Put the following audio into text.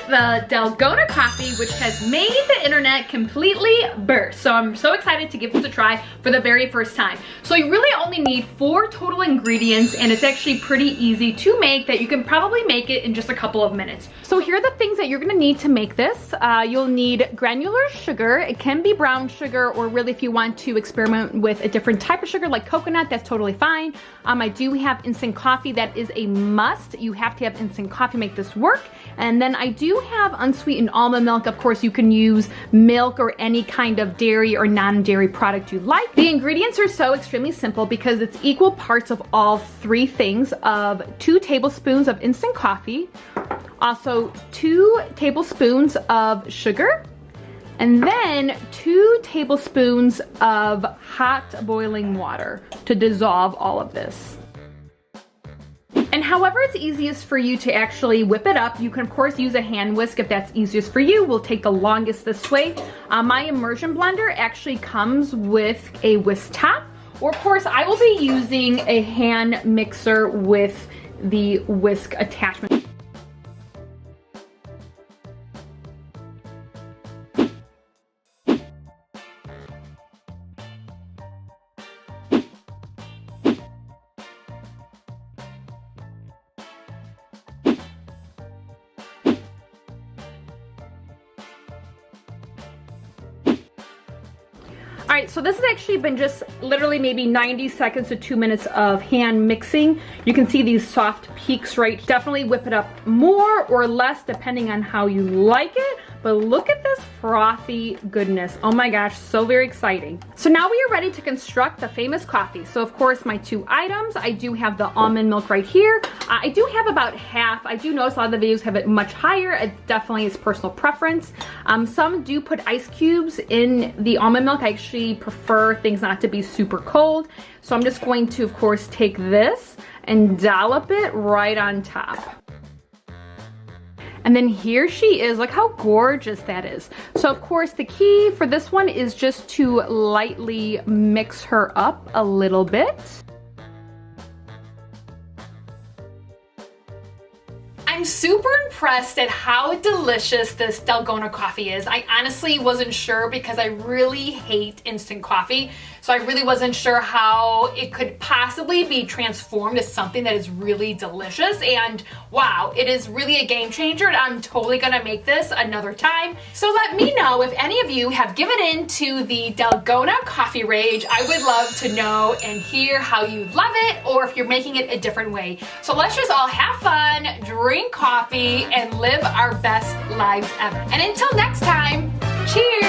the Dalgona Coffee, which has made the internet completely burst. So I'm so excited to give this a try for the very first time. So you really only need 4 total ingredients, and it's actually pretty easy to make, that you can probably make it in just a couple of minutes. So here are the things that you're gonna need to make this. You'll need granular sugar. It can be brown sugar, or really if you want to experiment with a different type of sugar like coconut, that's totally fine. I do have instant coffee. That is a must. You have to have instant coffee to make this work. And then I do have unsweetened almond milk. Of course, you can use milk or any kind of dairy or non-dairy product you like. The ingredients are so extremely simple because it's equal parts of all 3 things, of 2 tablespoons of instant coffee, also 2 tablespoons of sugar, and then 2 tablespoons of hot boiling water to dissolve all of this. And however it's easiest for you to actually whip it up, you can of course use a hand whisk if that's easiest for you. Will take the longest this way. My immersion blender actually comes with a whisk top, or of course I will be using a hand mixer with the whisk attachment. Alright, so this has actually been just literally maybe 90 seconds to 2 minutes of hand mixing. You can see these soft peaks, right? Definitely whip it up more or less depending on how you like it. But look at this frothy goodness. Oh my gosh, so very exciting. So now we are ready to construct the famous coffee. So of course my 2 items, I do have the almond milk right here. I do have about half. I do notice a lot of the videos have it much higher. It definitely is personal preference. Some do put ice cubes in the almond milk. I actually prefer things not to be super cold. So I'm just going to, of course, take this and dollop it right on top. And then here she is. Look how gorgeous that is. So of course the key for this one is just to lightly mix her up a little bit. I'm super impressed at how delicious this Dalgona coffee is. I honestly wasn't sure because I really hate instant coffee. So I really wasn't sure how it could possibly be transformed to something that is really delicious. And wow, it is really a game changer. I'm totally gonna make this another time. So let me know if any of you have given in to the Dalgona coffee rage. I would love to know and hear how you love it, or if you're making it a different way. So let's just all have fun, drink coffee, and live our best lives ever. And until next time, cheers!